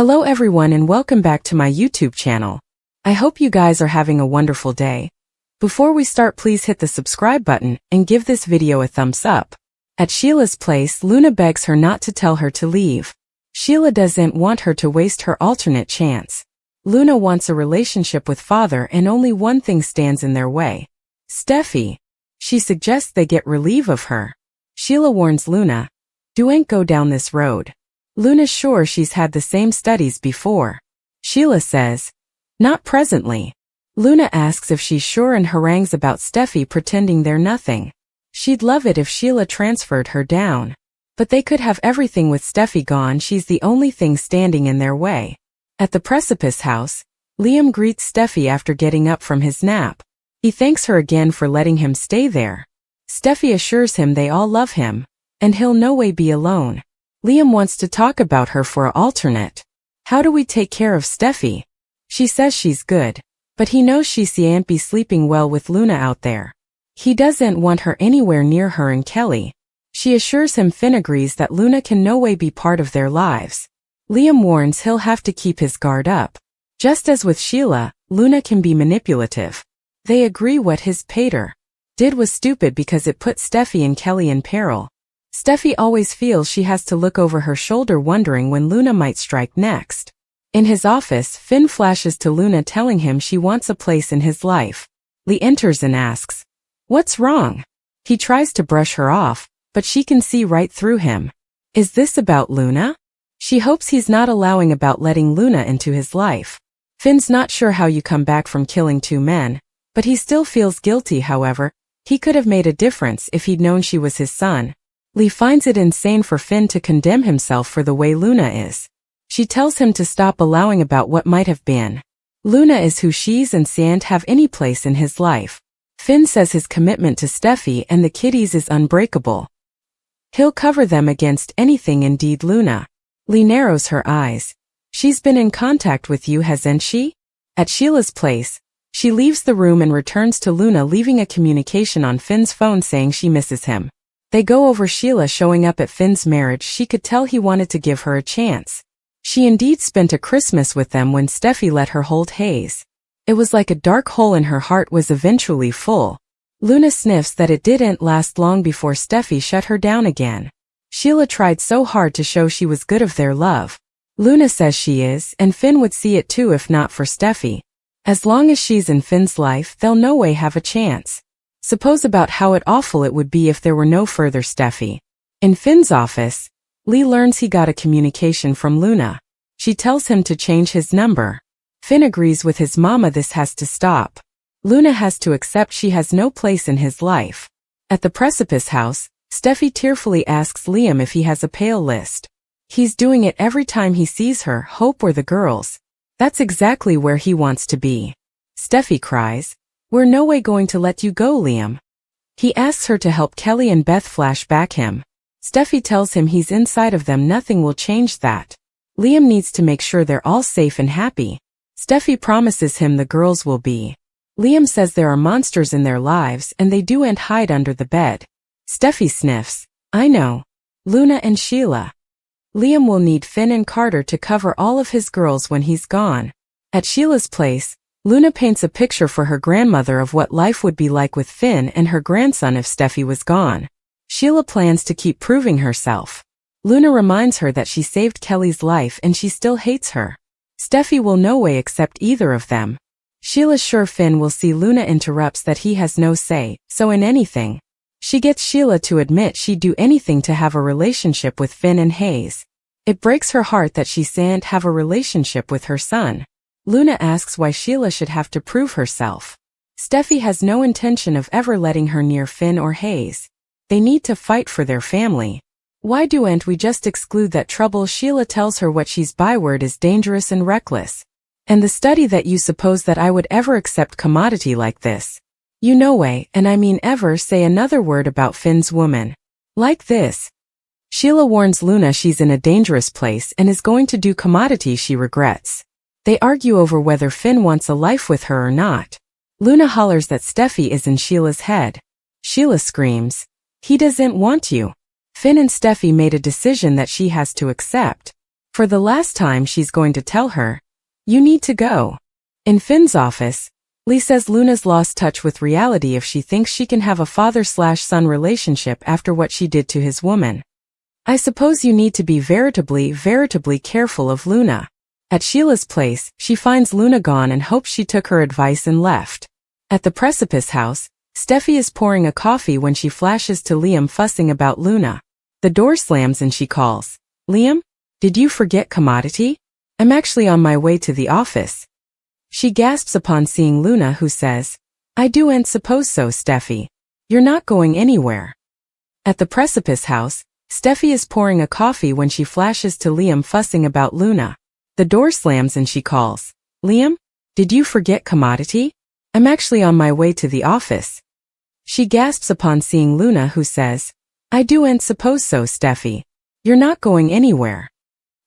Hello everyone and welcome back to my YouTube channel. I hope you guys are having a wonderful day. Before we start, please hit the subscribe button and give this video a thumbs up. At Sheila's place, Luna begs her not to tell her to leave. Sheila doesn't want her to waste her alternate chance. Luna wants a relationship with father and only one thing stands in their way. Steffy. She suggests they get relief of her. Sheila warns Luna, "Don't go down this road." Luna's sure she's had the same studies before. Sheila says, "Not presently." Luna asks if she's sure and harangues about Steffy pretending they're nothing. She'd love it if Sheila transferred her down. But they could have everything with Steffy gone. She's the only thing standing in their way. At the Precipice house, Liam greets Steffy after getting up from his nap. He thanks her again for letting him stay there. Steffy assures him they all love him, and he'll no way be alone. Liam wants to talk about her for an alternate. How do we take care of Steffy? She says she's good, but he knows she can't be sleeping well with Luna out there. He doesn't want her anywhere near her and Kelly. She assures him Finn agrees that Luna can no way be part of their lives. Liam warns he'll have to keep his guard up. Just as with Sheila, Luna can be manipulative. They agree what his pater did was stupid because it put Steffy and Kelly in peril. Steffy always feels she has to look over her shoulder wondering when Luna might strike next. In his office, Finn flashes to Luna telling him she wants a place in his life. Lee enters and asks, "What's wrong?" He tries to brush her off, but she can see right through him. Is this about Luna? She hopes he's not allowing about letting Luna into his life. Finn's not sure how you come back from killing 2 men, but he still feels guilty. However, he could have made a difference if he'd known she was his son. Lee finds it insane for Finn to condemn himself for the way Luna is. She tells him to stop allowing about what might have been. Luna is who she's and can't have any place in his life. Finn says his commitment to Steffy and the kiddies is unbreakable. He'll cover them against anything. Indeed, Luna. Lee narrows her eyes. She's been in contact with you, hasn't she? At Sheila's place, she leaves the room and returns to Luna, leaving a communication on Finn's phone saying she misses him. They go over Sheila showing up at Finn's marriage. She could tell he wanted to give her a chance. She indeed spent a Christmas with them when Steffy let her hold Hayes. It was like a dark hole in her heart was eventually full. Luna sniffs that it didn't last long before Steffy shut her down again. Sheila tried so hard to show she was good of their love. Luna says she is, and Finn would see it too if not for Steffy. As long as she's in Finn's life, they'll no way have a chance. Suppose about how awful it would be if there were no further Steffy. In Finn's office, Lee learns he got a communication from Luna. She tells him to change his number. Finn agrees with his mama this has to stop. Luna has to accept she has no place in his life. At the Precipice house, Steffy tearfully asks Liam if he has a pale list. He's doing it every time he sees her, Hope or the girls. That's exactly where he wants to be. Steffy cries, "We're no way going to let you go, Liam." He asks her to help Kelly and Beth flash back him. Steffy tells him he's inside of them, nothing will change that. Liam needs to make sure they're all safe and happy. Steffy promises him the girls will be. Liam says there are monsters in their lives and they do and hide under the bed. Steffy sniffs, "I know. Luna and Sheila." Liam will need Finn and Carter to cover all of his girls when he's gone. At Sheila's place, Luna paints a picture for her grandmother of what life would be like with Finn and her grandson if Steffy was gone. Sheila plans to keep proving herself. Luna reminds her that she saved Kelly's life and she still hates her. Steffy will no way accept either of them. Sheila's sure Finn will see. Luna interrupts that he has no say, so in anything. She gets Sheila to admit she'd do anything to have a relationship with Finn and Hayes. It breaks her heart that she can't have a relationship with her son. Luna asks why Sheila should have to prove herself. Steffy has no intention of ever letting her near Finn or Hayes. They need to fight for their family. Why don't we just exclude that trouble? Sheila tells her what she's byword is dangerous and reckless. And the study that you suppose that I would ever accept commodity like this. You no way, and I mean ever, say another word about Finn's woman. Like this. Sheila warns Luna she's in a dangerous place and is going to do commodity she regrets. They argue over whether Finn wants a life with her or not. Luna hollers that Steffy is in Sheila's head. Sheila screams, "He doesn't want you." Finn and Steffy made a decision that she has to accept. For the last time, she's going to tell her, "You need to go." In Finn's office, Lee says Luna's lost touch with reality if she thinks she can have a father-slash-son relationship after what she did to his woman. "I suppose you need to be veritably careful of Luna." At Sheila's place, she finds Luna gone and hopes she took her advice and left. At the Precipice house, Steffi is pouring a coffee when she flashes to Liam fussing about Luna. The door slams and she calls, "Liam? Did you forget commodity? I'm actually on my way to the office." She gasps upon seeing Luna, who says, "I do and suppose so, Steffi. You're not going anywhere." At the Precipice house, Steffi is pouring a coffee when she flashes to Liam fussing about Luna. The door slams and she calls, "Liam? Did you forget commodity? I'm actually on my way to the office." She gasps upon seeing Luna, who says, "I do and suppose so, Steffi. You're not going anywhere."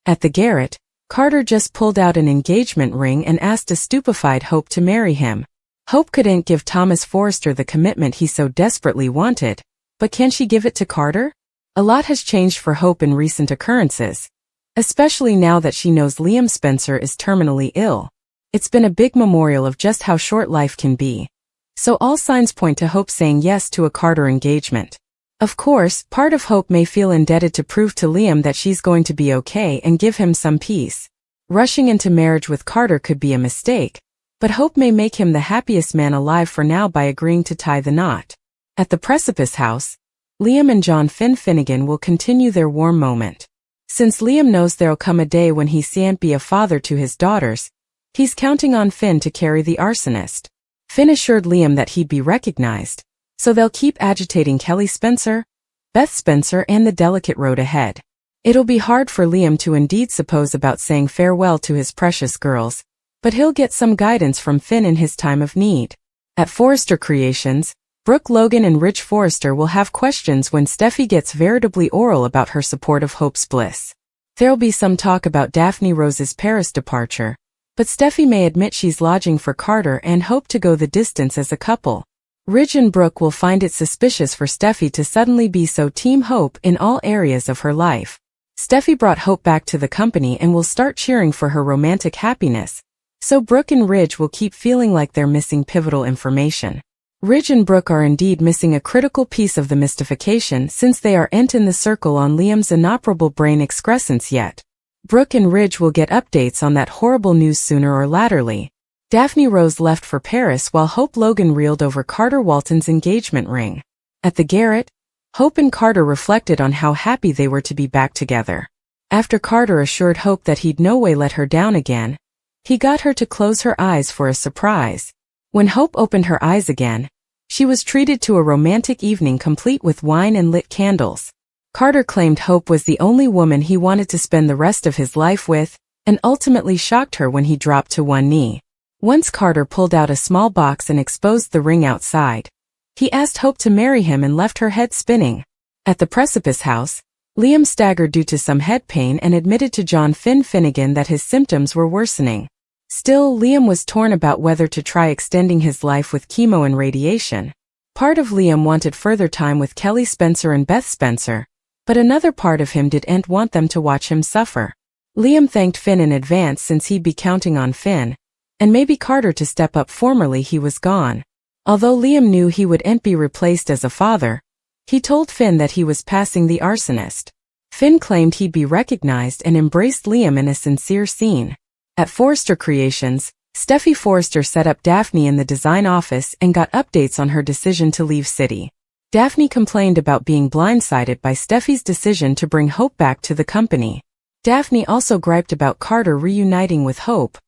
At the garret, Carter just pulled out an engagement ring and asked a stupefied Hope to marry him. Hope couldn't give Thomas Forrester the commitment he so desperately wanted, but can she give it to Carter? A lot has changed for Hope in recent occurrences, especially now that she knows Liam Spencer is terminally ill. It's been a big memorial of just how short life can be. So all signs point to Hope saying yes to a Carter engagement. Of course, part of Hope may feel indebted to prove to Liam that she's going to be okay and give him some peace. Rushing into marriage with Carter could be a mistake, but Hope may make him the happiest man alive for now by agreeing to tie the knot. At the Precipice house, Liam and John Finnegan will continue their warm moment. Since Liam knows there'll come a day when he can't be a father to his daughters, he's counting on Finn to carry the arsonist. Finn assured Liam that he'd be recognized, so they'll keep agitating Kelly Spencer, Beth Spencer, and the delicate road ahead. It'll be hard for Liam to indeed suppose about saying farewell to his precious girls, but he'll get some guidance from Finn in his time of need. At Forrester Creations, Brooke Logan and Rich Forrester will have questions when Steffi gets veritably oral about her support of Hope's bliss. There'll be some talk about Daphne Rose's Paris departure, but Steffi may admit she's lodging for Carter and hope to go the distance as a couple. Ridge and Brooke will find it suspicious for Steffi to suddenly be so Team Hope in all areas of her life. Steffi brought Hope back to the company and will start cheering for her romantic happiness, so Brooke and Ridge will keep feeling like they're missing pivotal information. Ridge and Brooke are indeed missing a critical piece of the mystification since they aren't in the circle on Liam's inoperable brain excrescence yet. Brooke and Ridge will get updates on that horrible news sooner or laterly. Daphne Rose left for Paris while Hope Logan reeled over Carter Walton's engagement ring. At the garret, Hope and Carter reflected on how happy they were to be back together. After Carter assured Hope that he'd no way let her down again, he got her to close her eyes for a surprise. When Hope opened her eyes again, she was treated to a romantic evening complete with wine and lit candles. Carter claimed Hope was the only woman he wanted to spend the rest of his life with, and ultimately shocked her when he dropped to one knee. Once Carter pulled out a small box and exposed the ring outside, he asked Hope to marry him and left her head spinning. At the Precipice house, Liam staggered due to some head pain and admitted to John Finnegan that his symptoms were worsening. Still, Liam was torn about whether to try extending his life with chemo and radiation. Part of Liam wanted further time with Kelly Spencer and Beth Spencer, but another part of him didn't want them to watch him suffer. Liam thanked Finn in advance since he'd be counting on Finn, and maybe Carter to step up. Formerly he was gone. Although Liam knew he wouldn't be replaced as a father, he told Finn that he was passing the arsonist. Finn claimed he'd be recognized and embraced Liam in a sincere scene. At Forrester Creations, Steffi Forrester set up Daphne in the design office and got updates on her decision to leave City. Daphne complained about being blindsided by Steffi's decision to bring Hope back to the company. Daphne also griped about Carter reuniting with Hope.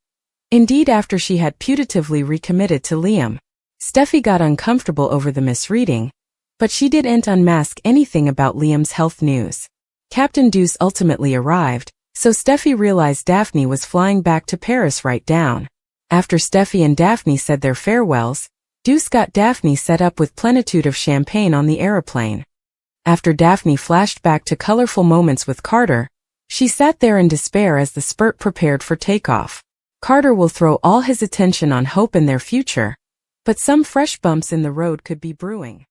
Indeed, after she had putatively recommitted to Liam. Steffi got uncomfortable over the misreading, but she didn't unmask anything about Liam's health news. Captain Deuce ultimately arrived, so Steffi realized Daphne was flying back to Paris right down. After Steffi and Daphne said their farewells, Deuce got Daphne set up with plenitude of champagne on the aeroplane. After Daphne flashed back to colorful moments with Carter, she sat there in despair as the spurt prepared for takeoff. Carter will throw all his attention on Hope and their future, but some fresh bumps in the road could be brewing.